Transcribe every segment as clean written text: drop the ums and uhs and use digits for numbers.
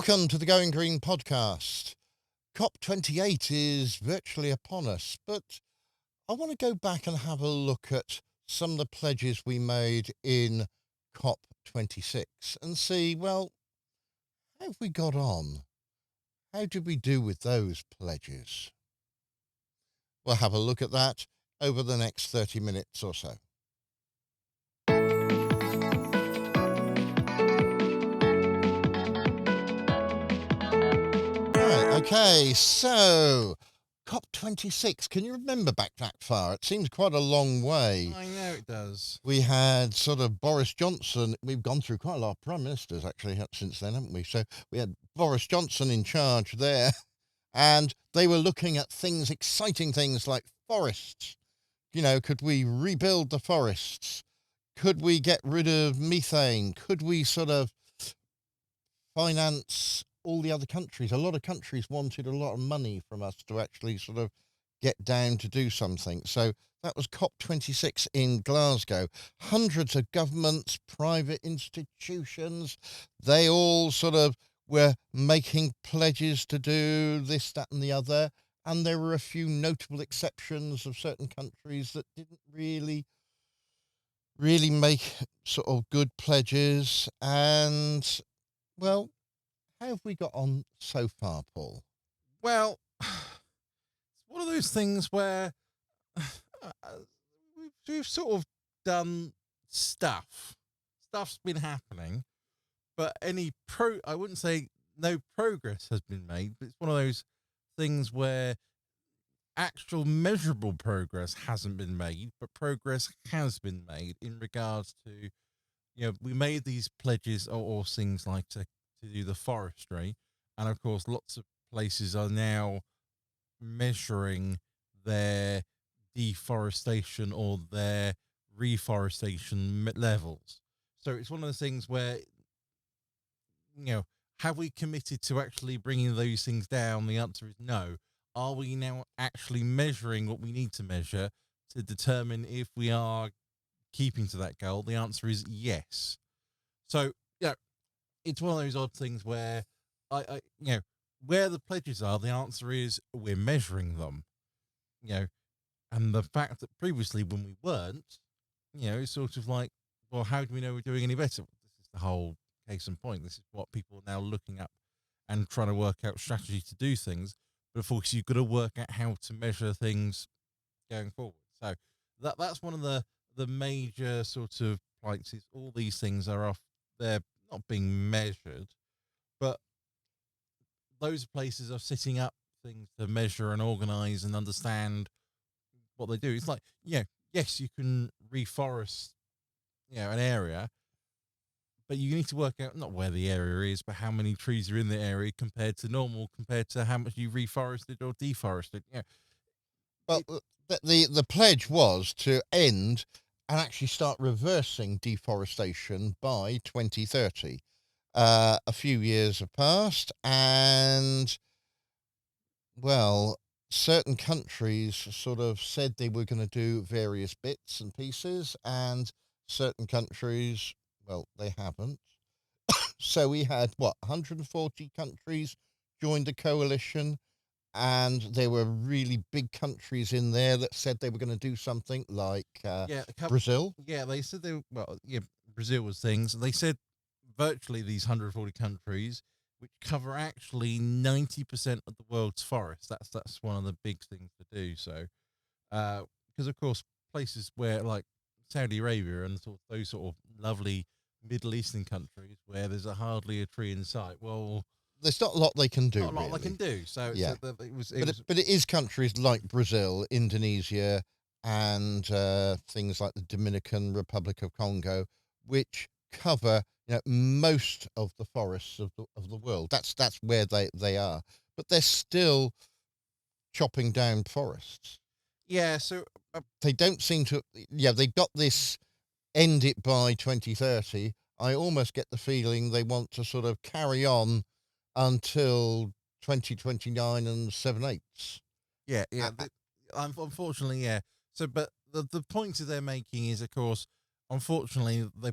Welcome to the Going Green podcast. Cop28 is virtually upon us, but I want to go back and have a look at some of the pledges we made in Cop26 and see, well, how have we got on? How did we do with those pledges? We'll have a look at that over the next 30 minutes or so. Okay, so COP26, can you remember back that far? It seems quite a long way. I know it does. We had sort of Boris Johnson. We've gone through quite a lot of prime ministers actually since then, haven't we? So we had Boris Johnson in charge there, and they were looking at things, exciting things like forests. You know, could we rebuild the forests? Could we get rid of methane? Could we sort of finance all the other countries? A lot of countries wanted a lot of money from us to actually sort of get down to do something. So that was COP26 in Glasgow. Hundreds of governments, private institutions, they all sort of were making pledges to do this, that, and the other. And there were a few notable exceptions of certain countries that didn't really make sort of good pledges. And, well, how have we got on so far, Paul? Well, it's one of those things where we've sort of done stuff. Stuff's been happening, but I wouldn't say no progress has been made, but it's one of those things where actual measurable progress hasn't been made, but progress has been made in regards to, we made these pledges or things like to do the forestry. And of course, lots of places are now measuring their deforestation or their reforestation levels. So it's one of the things where, have we committed to actually bringing those things down? The answer is no. Are we now actually measuring what we need to measure to determine if we are keeping to that goal? The answer is yes. So, it's one of those odd things where where the pledges are, the answer is we're measuring them, and the fact that previously when we weren't, it's sort of like, well, how do we know we're doing any better? This is the whole case in point. This is what people are now looking up and trying to work out strategy to do things. But of course, you've got to work out how to measure things going forward. So that's one of the major sort of points is all these things are they're not being measured, but those places are setting up things to measure and organize and understand what they do. It's like, yes, you can reforest, an area, but you need to work out not where the area is, but how many trees are in the area compared to normal, compared to how much you reforested or deforested. Well, the pledge was to end and actually start reversing deforestation by 2030. A few years have passed, and, well, certain countries sort of said they were going to do various bits and pieces, and certain countries, well, they haven't. So we had, 140 countries joined the coalition, and there were really big countries in there that said they were going to do something like Brazil. Yeah, they said Brazil was things. They said virtually these 140 countries, which cover actually 90% of the world's forests. That's one of the big things to do. So, because of course, places where like Saudi Arabia and those sort of lovely Middle Eastern countries where there's hardly a tree in sight. Well, there's not a lot they can do. Not a lot really. they can do. So yeah, it was. But it is countries like Brazil, Indonesia, and things like the Dominican Republic of Congo, which cover most of the forests of the world. That's where they are, but they're still chopping down forests. Yeah, so they don't seem to. Yeah, they got this end it by 2030. I almost get the feeling they want to sort of carry on until 2029 and 7/8. Yeah. Unfortunately, yeah. So, but the point that they're making is, of course, unfortunately, they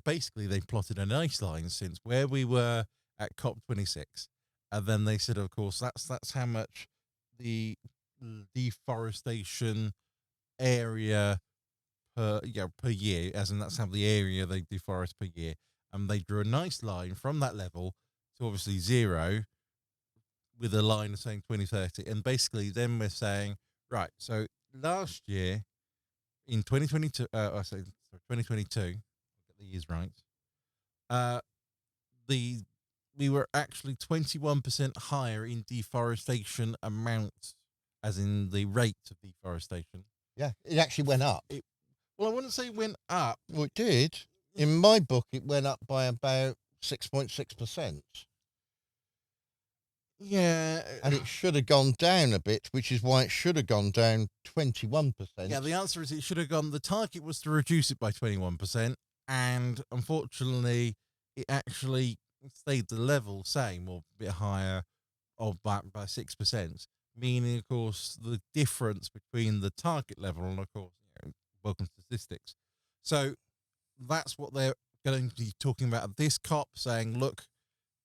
plotted a nice line since where we were at COP26 And then they said, of course, that's how much the deforestation area per year, as in that's how the area they deforest per year. And they drew a nice line from that level to obviously zero, with a line saying 2030. And basically, then we're saying, right, so last year in 2022, I say 2022, I'll get the years right. Uh, the we were actually 21% higher in deforestation amount, as in the rate of deforestation. Yeah, it actually went up. Well, I wouldn't say it went up. Well, it did. In my book, it went up by about 6.6%. Yeah. And it should have gone down a bit, which is why it should have gone down 21%. Yeah, the answer is it should have gone. The target was to reduce it by 21%, and unfortunately, it actually stayed the level same or a bit higher, or by 6%. Meaning, of course, the difference between the target level and, of course, welcome statistics. So that's what they're going to be talking about at this COP, saying, look,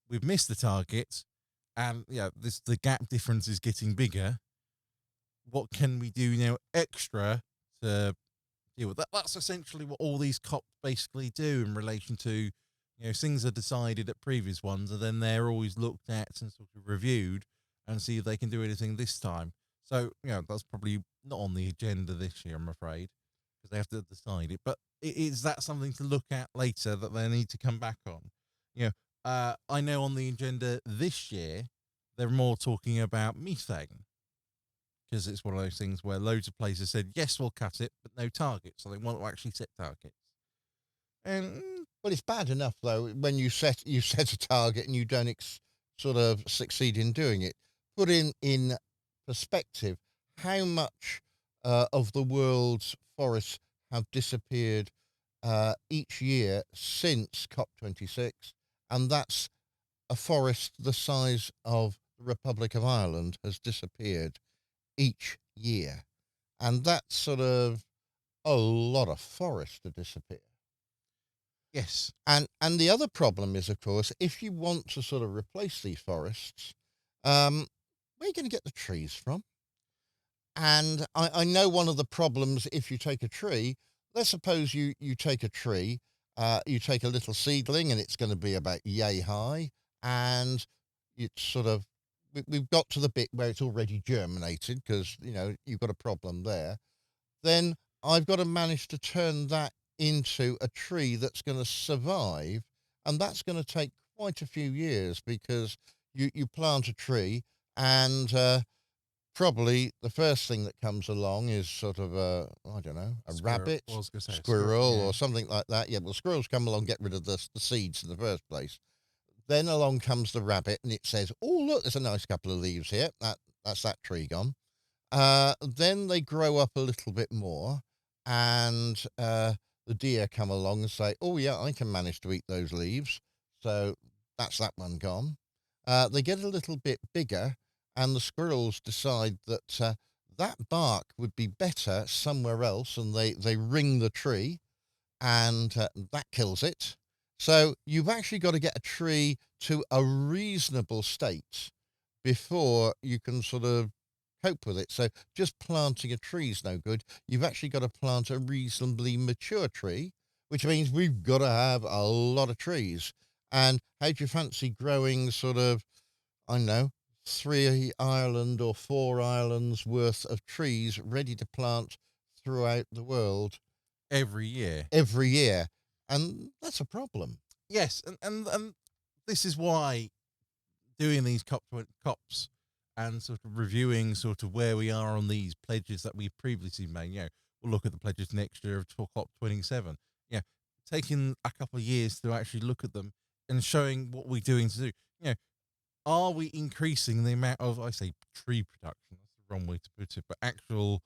we've missed the target, and the gap difference is getting bigger. What can we do now extra to deal with that? That's essentially what all these COPs basically do in relation to, things are decided at previous ones, and then they're always looked at and sort of reviewed and see if they can do anything this time. So, that's probably not on the agenda this year, I'm afraid, because they have to decide it. But is that something to look at later that they need to come back on? I know on the agenda this year, they're more talking about methane, because it's one of those things where loads of places said, yes, we'll cut it, but no target. So they want to actually set targets. And well, it's bad enough, though, when you set a target and you don't sort of succeed in doing it. Put in perspective how much of the world's forests have disappeared each year since COP26, and that's a forest the size of the Republic of Ireland has disappeared each year. And that's sort of a lot of forest to disappear. yes, And the other problem is, of course, if you want to sort of replace these forests, where are you going to get the trees from? And I know one of the problems, if you take a tree, let's suppose you take a tree, you take a little seedling and it's going to be about yay high, and it's sort of, we've got to the bit where it's already germinated because, you've got a problem there. Then I've got to manage to turn that into a tree that's going to survive. And that's going to take quite a few years because you plant a tree and probably the first thing that comes along is sort of I don't know, a squirrel. rabbit, Well, I was gonna say squirrel, yeah. or something like that. Yeah, well, squirrels come along, get rid of the seeds in the first place. Then along comes the rabbit, and it says, "Oh, look, there's a nice couple of leaves here. That's that tree gone." Then they grow up a little bit more, and the deer come along and say, "Oh, yeah, I can manage to eat those leaves." So that's that one gone. They get a little bit bigger, and the squirrels decide that that bark would be better somewhere else, and they ring the tree, and that kills it. So you've actually got to get a tree to a reasonable state before you can sort of cope with it. So just planting a tree is no good. You've actually got to plant a reasonably mature tree, which means we've got to have a lot of trees. And how do you fancy growing sort of, I don't know, 3 Ireland or 4 islands worth of trees ready to plant throughout the world Every year. every year? And that's a problem. Yes, and this is why doing these COPs and sort of reviewing sort of where we are on these pledges that we've previously made. We'll look at the pledges next year for COP27. Taking a couple of years to actually look at them and showing what we're doing to do. Are we increasing the amount of, I say, tree production? That's the wrong way to put it, but actual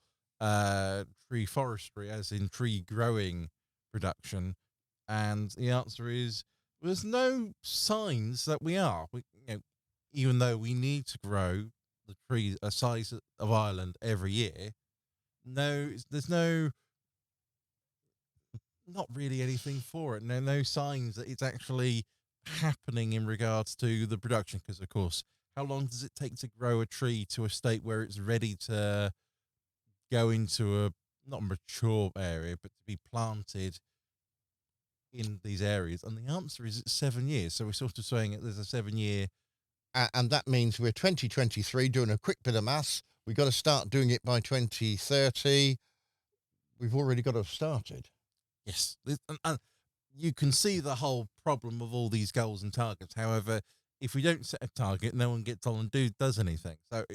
tree forestry, as in tree growing production? And the answer is there's no signs that we are. Even though we need to grow the tree a size of Ireland every year, there's not really anything for it. No signs that it's actually happening in regards to the production. Because of course, How long does it take to grow a tree to a state where it's ready to go into a not mature area, but to be planted in these areas? And the answer is it's 7 years. So we're sort of saying that there's a 7 year. And that means we're 2023 doing a quick bit of maths. We've got to start doing it by 2030. We've already got to have started. Yes. And you can see the whole problem of all these goals and targets. However, if we don't set a target, no one gets on and does anything. So,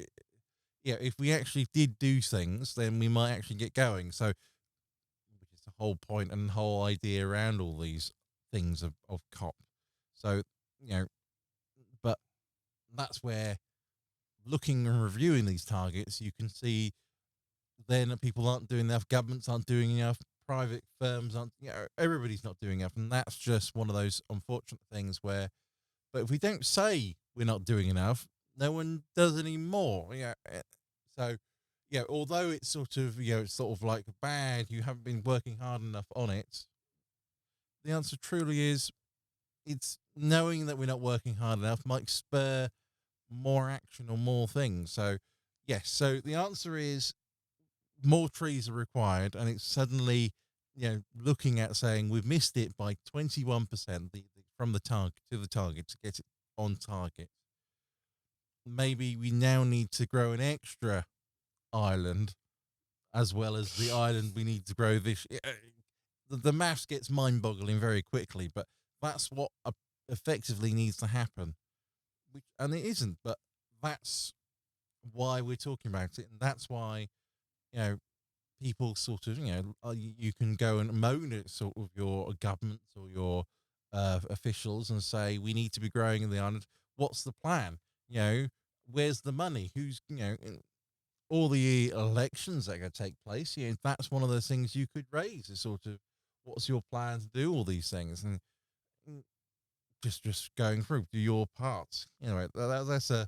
yeah, if we actually did do things, then we might actually get going. So, which is the whole point and the whole idea around all these things of COP. So, but that's where looking and reviewing these targets, you can see then that people aren't doing enough, governments aren't doing enough, private firms aren't, everybody's not doing enough. And that's just one of those unfortunate things where, but if we don't say we're not doing enough, no one does any more. So, although it's sort of, it's sort of like bad, you haven't been working hard enough on it. The answer truly is it's knowing that we're not working hard enough might spur more action or more things. So, yes. So the answer is more trees are required, and it's suddenly, looking at saying we've missed it by 21% from the target to get it on target. Maybe we now need to grow an extra island as well as the island we need to grow this. The maths gets mind-boggling very quickly, but that's what effectively needs to happen. And it isn't, but that's why we're talking about it, and that's why, people sort of, you can go and moan at sort of your governments or your officials and say, we need to be growing in the island. What's the plan? Where's the money? Who's, all the elections that are going to take place? That's one of those things you could raise is sort of, what's your plan to do all these things? And just going through, do your part. That's a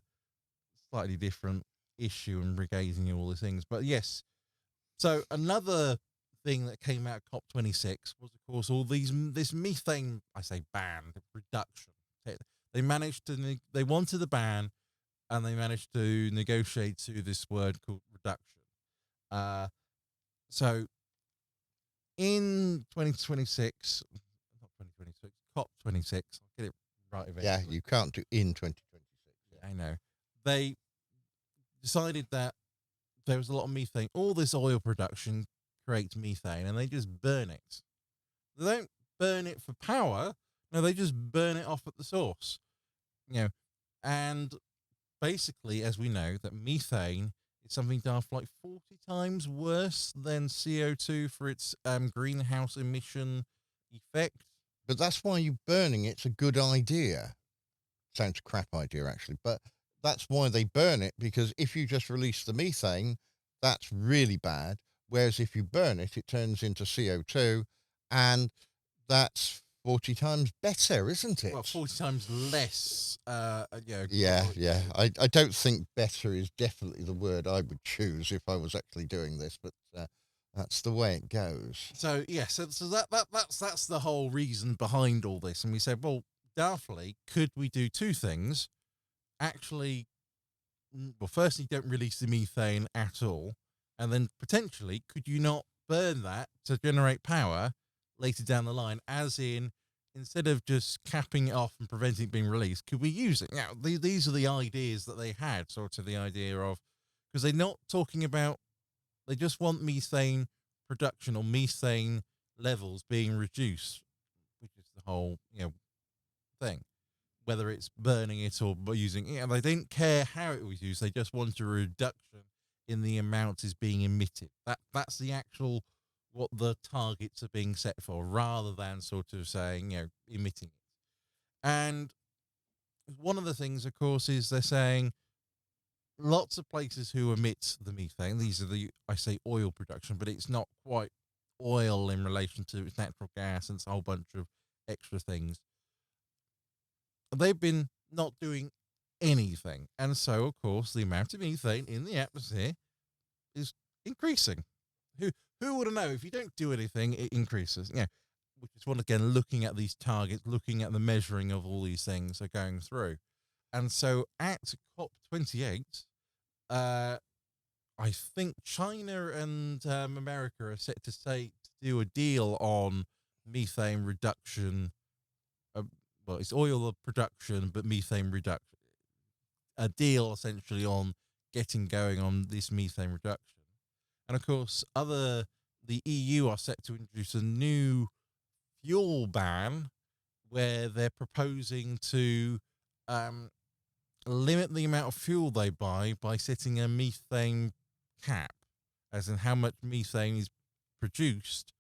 slightly different issue and regazing all these things. But yes, so another thing that came out of COP26 was, of course, this methane, I say ban, reduction. They managed to, they wanted a ban, and they managed to negotiate to this word called reduction. So in 2026, not 2026, COP26, I'll get it right eventually. Yeah, you can't do in 2026. Yeah, I know. They decided that there was a lot of methane. All this oil production creates methane, and they just burn it. They don't burn it for power. No, they just burn it off at the source. And basically, as we know, that methane is something daft like 40 times worse than CO2 for its greenhouse emission effect. But that's why you burning it's a good idea. Sounds a crap idea, actually, but that's why they burn it, because if you just release the methane, that's really bad. Whereas if you burn it, it turns into CO2, and that's 40 times better, isn't it? Well, 40 times less. Yeah. I don't think better is definitely the word I would choose if I was actually doing this, but that's the way it goes. So yeah, so that's the whole reason behind all this. And we said, well, daftly, could we do two things? Actually, well, firstly, don't release the methane at all, and then potentially, could you not burn that to generate power later down the line? As in, instead of just capping it off and preventing it being released, could we use it? Now, these are the ideas that they had, sort of the idea of, because they're not talking about, they just want methane production or methane levels being reduced, which is the whole, thing. Whether it's burning it or using it, they didn't care how it was used. They just wanted a reduction in the amount is being emitted. That's the actual what the targets are being set for, rather than sort of saying, emitting it. And one of the things, of course, is they're saying lots of places who emit the methane. These are I say oil production, but it's not quite oil in relation to its natural gas, and it's a whole bunch of extra things. They've been not doing anything. And so, of course, the amount of methane in the atmosphere is increasing. Who would have known? If you don't do anything, it increases. Which is one, again, looking at these targets, looking at the measuring of all these things are going through. And so at COP28, uh, I think China and America are set to do a deal on methane reduction. Uh, well, it's oil production, but methane reduction. A deal essentially on getting going on this methane reduction. And of course, the EU are set to introduce a new fuel ban where they're proposing to um, limit the amount of fuel they buy by setting a methane cap, as in how much methane is produced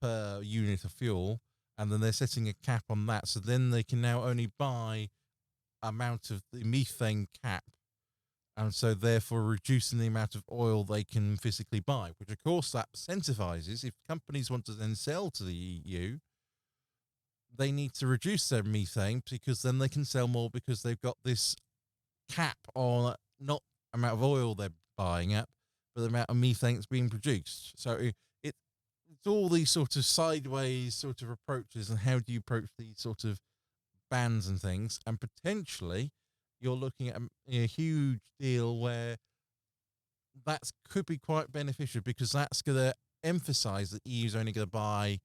per unit of fuel, and then they're setting a cap on that. So then they can now only buy amount of the methane cap, and so therefore reducing the amount of oil they can physically buy, which of course that incentivizes if companies want to then sell to the EU, they need to reduce their methane because then they can sell more because they've got this cap on not amount of oil they're buying at, but the amount of methane that's being produced. So it's all these sort of sideways sort of approaches, and how do you approach these sort of bans and things, and potentially you're looking at a huge deal where that could be quite beneficial because that's going to emphasize that EU is only going to buy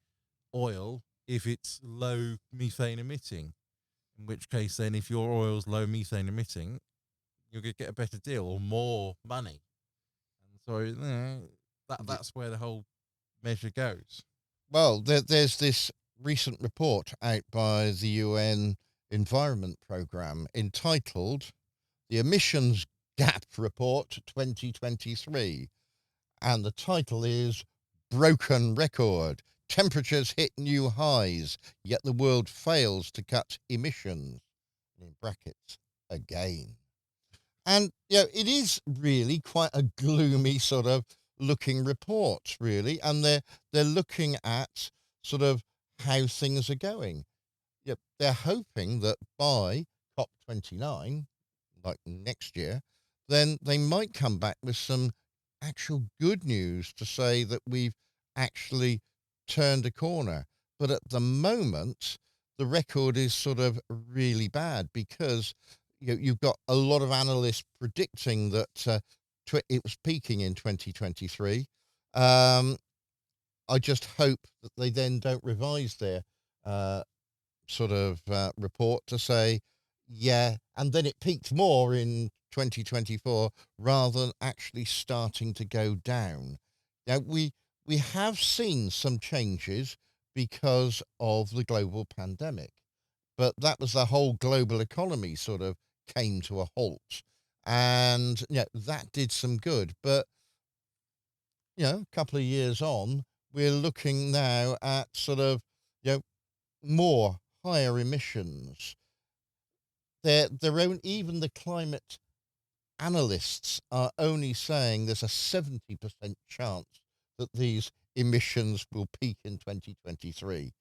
oil if it's low methane emitting. In which case, then, if your oil's low methane emitting, you're going to get a better deal or more money. And so that's where the whole measure goes. Well, there's this recent report out by the UN Environment Programme entitled The Emissions Gap Report 2023. And the title is Broken Record. Temperatures hit new highs, yet the world fails to cut emissions. In brackets, again. And, it is really quite a gloomy sort of looking report, really. And they're looking at sort of how things are going. Yep, they're hoping that by COP29, like next year, then they might come back with some actual good news to say that we've actually turned a corner. But at the moment, the record is sort of really bad because you've got a lot of analysts predicting that it was peaking in 2023. I just hope that they then don't revise their uh, sort of report to say, yeah, and then it peaked more in 2024 rather than actually starting to go down. Now, we have seen some changes because of the global pandemic, but that was the whole global economy sort of came to a halt. And, that did some good. But, a couple of years on, we're looking now at sort of, more higher emissions. Even the climate analysts are only saying there's a 70% chance that these emissions will peak in 2023.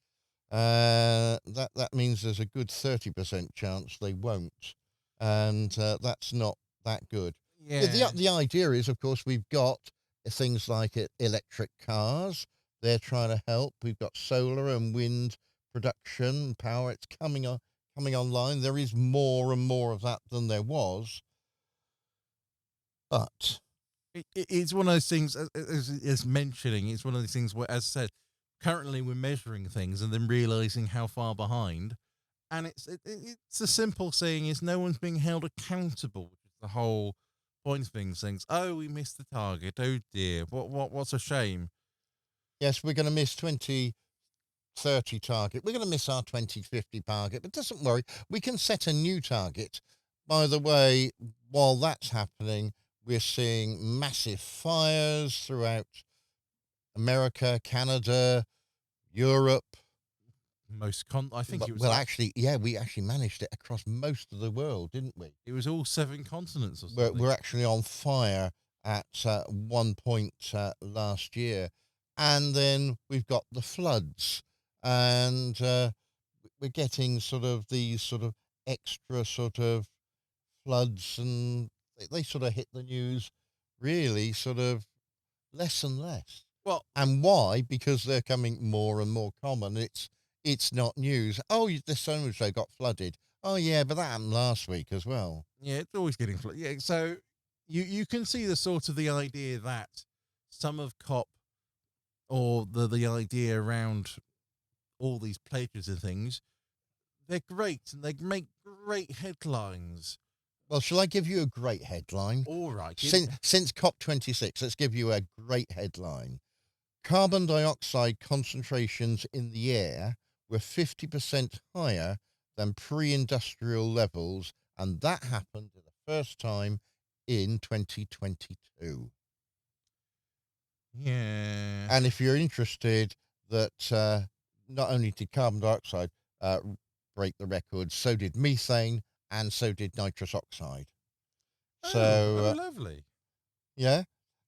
That means there's a good 30% chance they won't, and that's not that good. Yeah, Yeah. the idea is, of course, we've got things like electric cars. They're trying to help. We've got solar and wind production power. It's coming online. There is more and more of that than there was, but It's one of those things, as mentioning, it's one of those things where, as I said, currently we're measuring things and then realizing how far behind. And it's a simple saying is no one's being held accountable, which is the whole point of things. Oh, we missed the target. Oh dear. What's a shame. yes, we're going to miss 2030 target. We're going to miss our 2050 target, but doesn't worry. We can set a new target. By the way, while that's happening, we're seeing massive fires throughout America, Canada, Europe. I think it was Well, actually, yeah, we actually managed it across most of the world, didn't we? it was all 7 continents or We're, something. we're actually on fire at one point last year. And then we've got the floods. And we're getting sort of these sort of extra sort of floods, and they sort of hit the news really sort of less and less. Well, And why? Because they're coming more and more common. It's not news. Oh, this so and so got flooded. Oh yeah, but that happened last week as well. Yeah, it's always getting yeah. So you can see the sort of the idea that some of COP or the idea around all these pledges and things, they're great and they make great headlines. Well, shall I give you a great headline? All right, Since COP26, let's give you a great headline. Carbon dioxide concentrations in the air were 50% higher than pre-industrial levels, and that happened for the first time in 2022. yeah. And if you're interested, that not only did carbon dioxide break the record, so did methane, and so did nitrous oxide. Oh, So lovely. yeah,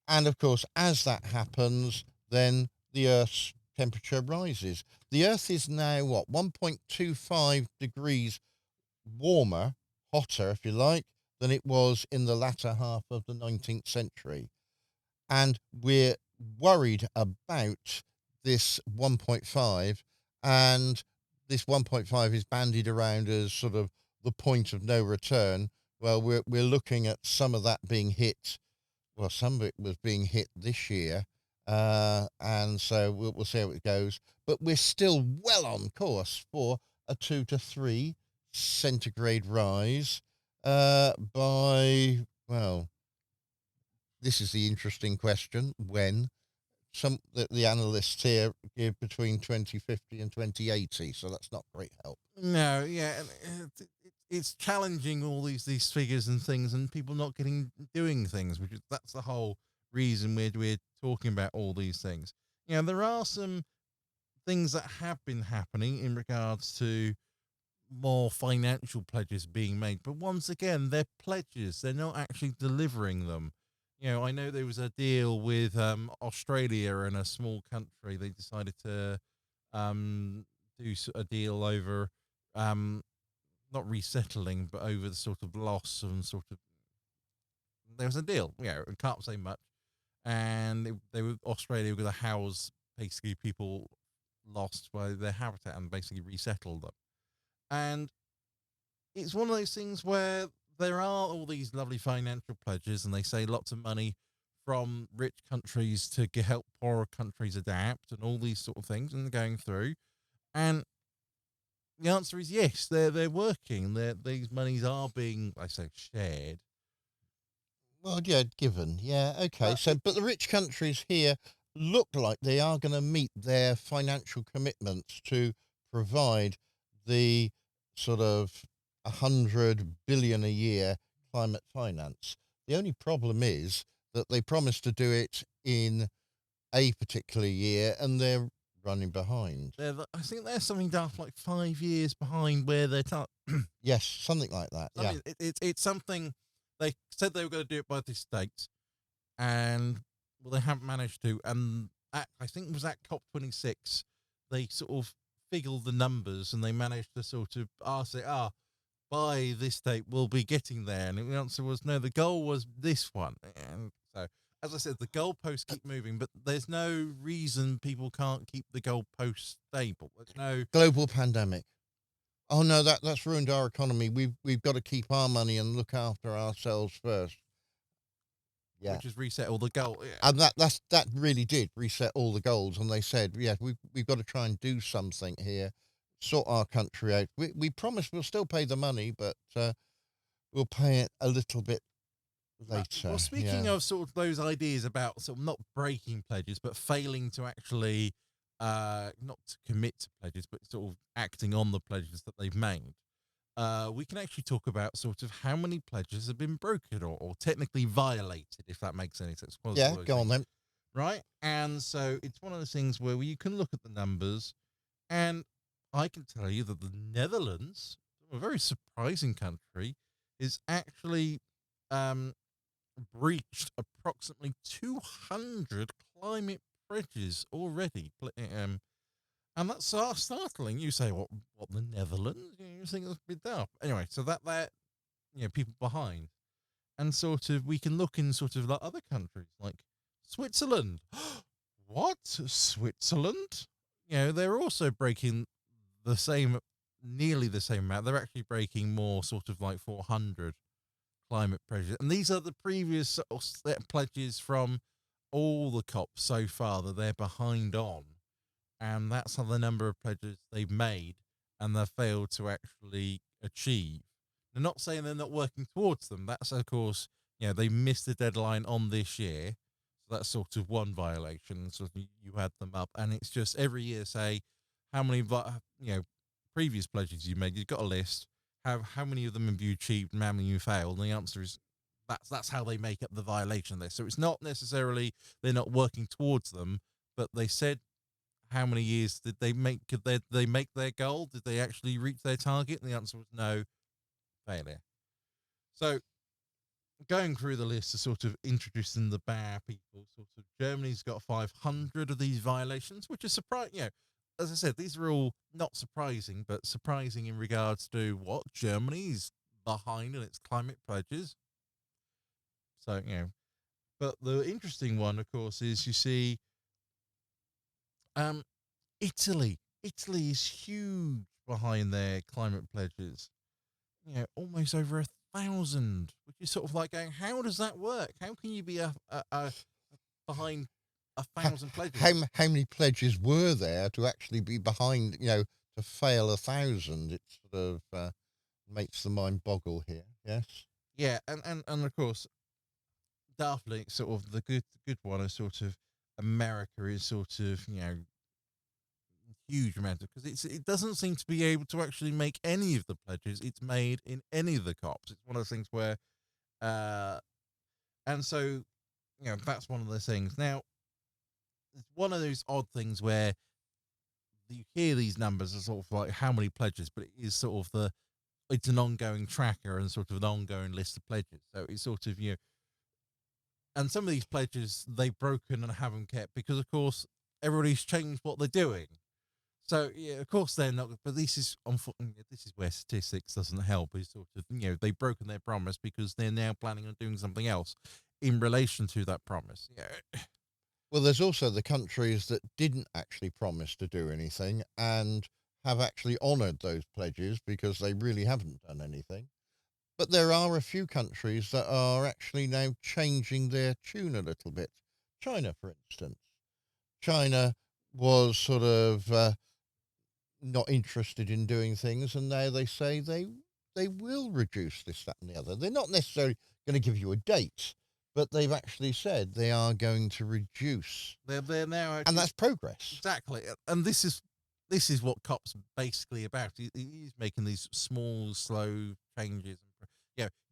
and of course, as that happens, then the Earth's temperature rises. The Earth is now what, 1.25 degrees warmer, hotter, if you like, than it was in the latter half of the 19th century. And we're worried about this 1.5, and this 1.5 is bandied around as sort of the point of no return. Well, we're looking at some of that being hit. Well, some of it was being hit this year, and so we'll see how it goes. But we're still well on course for a 2 to 3 centigrade rise by, well, this is the interesting question. When some the analysts here give between 2050 and 2080, so that's not great help. No, yeah, and it's challenging all these figures and things, and people not doing things, which is that's the whole reason we're talking about all these things. You know, there are some things that have been happening in regards to more financial pledges being made, but once again, they're pledges; they're not actually delivering them. You know, I know there was a deal with Australia and a small country. They decided to um, do a deal over um, not resettling, but over the sort of loss and sort of there was a deal. Yeah, I can't say much. And they were Australia were going to house basically people lost by their habitat and basically resettle them. And it's one of those things where there are all these lovely financial pledges, and they say lots of money from rich countries to help poorer countries adapt, and all these sort of things, and going through. And the answer is yes, they're working. These monies are being, I say, shared. Well, yeah, given, yeah, okay. But So, but the rich countries here look like they are going to meet their financial commitments to provide the sort of 100 billion a year climate finance. The only problem is that they promised to do it in a particular year, and they're running behind. I think they're something daft like 5 years behind where they're Yes, something like that. Yeah. something. It's something they said they were going to do it by this date, and well, they haven't managed to. And I think it was at COP26, they sort of figgled the numbers, and they managed to sort of say, by this date we'll be getting there. And the answer was no. The goal was this one, and so. As I said, the goalposts keep moving, but there's no reason people can't keep the goalposts stable. There's no Global pandemic. Oh no, that's ruined our economy. We've got to keep our money and look after ourselves first. Yeah. which is reset all the goal. Yeah. And that really did reset all the goals, and they said, yeah, we've got to try and do something here, sort our country out. We promise we'll still pay the money, but we'll pay it a little bit later. Well, speaking Yeah. of sort of those ideas about sort of not breaking pledges, but failing to actually not to commit to pledges, but sort of acting on the pledges that they've made. We can actually talk about sort of how many pledges have been broken or technically violated, if that makes any sense. Yeah, go on then. Right? And so it's one of those things where you can look at the numbers, and I can tell you that the Netherlands, a very surprising country, is actually breached approximately 200 climate pledges already. And that's startling. You say, what the Netherlands? You think that's a bit daft. Anyway, so that people behind. And sort of, we can look in sort of like other countries, like Switzerland. What? Switzerland? They're also breaking the same nearly the same amount. They're actually breaking more, sort of like 400 climate pledges. And these are the previous sort of set pledges from all the COPs so far that they're behind on. And that's how the number of pledges they've made and they've failed to actually achieve. They're not saying they're not working towards them. That's, of course, they missed the deadline on this year. So that's sort of one violation. So you add them up, and it's just every year say how many, previous pledges you made. You've got a list. How many of them have you achieved and how many you failed? And the answer is that's how they make up the violation list. So it's not necessarily they're not working towards them, but they said how many years did they make? Could they make their goal? Did they actually reach their target? And the answer was no, failure. So going through the list of sort of introducing the bad people, sort of Germany's got 500 of these violations, which is surprising. As I said, these are all not surprising, but surprising in regards to what Germany's behind in its climate pledges. So, but the interesting one, of course, is you see, Italy. Italy is huge behind their climate pledges. Almost over 1,000, which is sort of like going, how does that work? How can you be behind 1,000 pledges? How many pledges were there to actually be behind? To fail 1,000, it sort of makes the mind boggle here. Yes. Yeah, and of course, definitely sort of the good one is sort of America is sort of huge amount of, because it doesn't seem to be able to actually make any of the pledges it's made in any of the COPs. It's one of those things where and so that's one of those things. Now it's one of those odd things where you hear these numbers are sort of like how many pledges, but it is sort of it's an ongoing tracker and sort of an ongoing list of pledges. So it's sort of and some of these pledges they've broken and haven't kept because of course everybody's changed what they're doing. So of course they're not. But this is where statistics doesn't help. Is sort of they've broken their promise because they're now planning on doing something else in relation to that promise. Well, there's also the countries that didn't actually promise to do anything and have actually honoured those pledges because they really haven't done anything. But there are a few countries that are actually now changing their tune a little bit. China, for instance. China was sort of not interested in doing things, and now they say they will reduce this, that, and the other. They're not necessarily going to give you a date, but they've actually said they are going to reduce. They're now And that's progress. Exactly, and this is what COP's basically about. He's making these small, slow changes.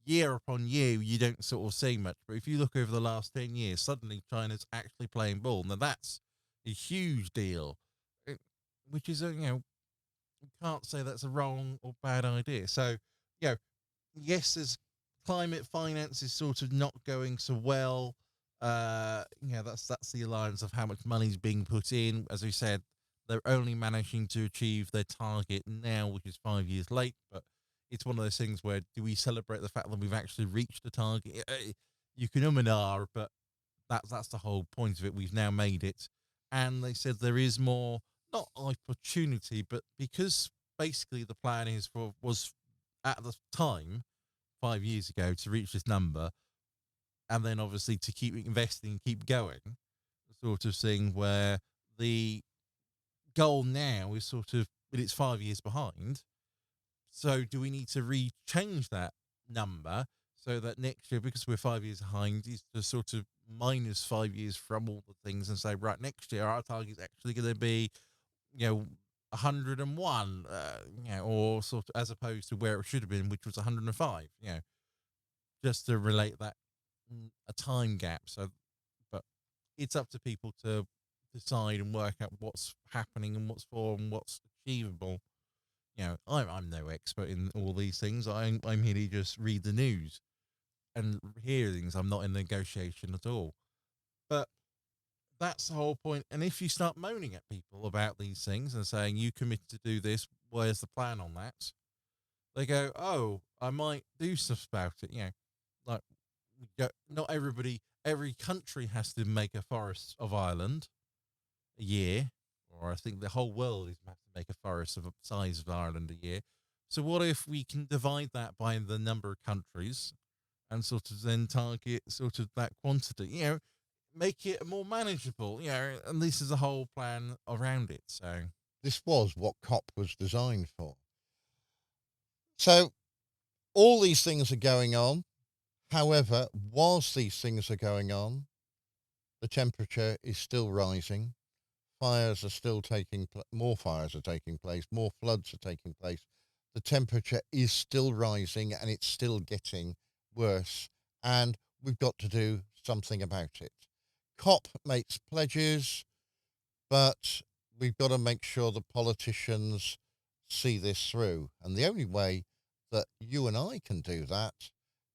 Year upon year, you don't sort of see much, but if you look over the last 10 years, suddenly China's actually playing ball. Now that's a huge deal, which is you can't say that's a wrong or bad idea. So, yes, there's climate finance is sort of not going so well. That's the alliance of how much money's being put in. As we said, they're only managing to achieve their target now, which is 5 years late. But it's one of those things where do we celebrate the fact that we've actually reached the target? You can and ah, but that's the whole point of it. We've now made it, and they said there is more, not opportunity, but because basically the plan was at the time 5 years ago to reach this number, and then obviously to keep investing, keep going, sort of thing where the goal now is sort of, but it's 5 years behind. So do we need to rechange that number so that next year, because we're 5 years behind, is to sort of minus 5 years from all the things and say, right, next year our target is actually going to be, 101, or sort of as opposed to where it should have been, which was 105, just to relate that a time gap. So, but it's up to people to decide and work out what's happening and what's for and what's achievable. I'm no expert in all these things. I'm here to just read the news and hear things. I'm not in negotiation at all. But that's the whole point. And if you start moaning at people about these things and saying you committed to do this, where's the plan on that? They go, oh, I might do stuff about it. Like not every country has to make a forest of Ireland a year or I think the whole world is going to have to make a forest of the size of Ireland a year. So what if we can divide that by the number of countries and sort of then target sort of that quantity, make it more manageable, and this is a whole plan around it. So This was what COP was designed for. So all these things are going on. However, whilst these things are going on, the temperature is still rising. Fires are still more fires are taking place, more floods are taking place. The temperature is still rising and it's still getting worse. And we've got to do something about it. COP makes pledges, but we've got to make sure the politicians see this through. And the only way that you and I can do that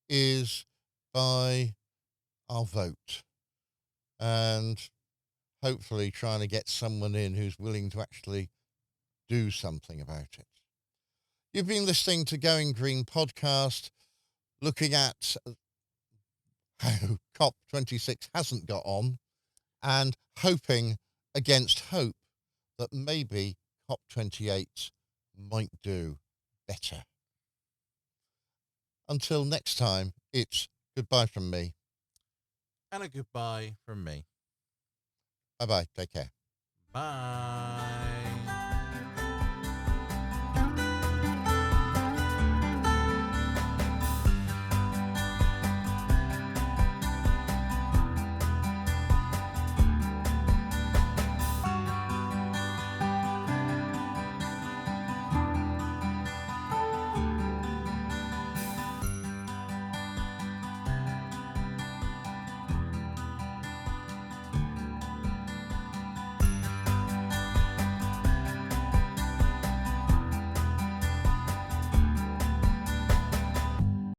is by our vote. And hopefully trying to get someone in who's willing to actually do something about it. You've been listening to Going Green podcast, looking at how COP26 hasn't got on and hoping against hope that maybe COP28 might do better. Until next time, it's goodbye from me. and a goodbye from me. Bye-bye. Take care. Bye.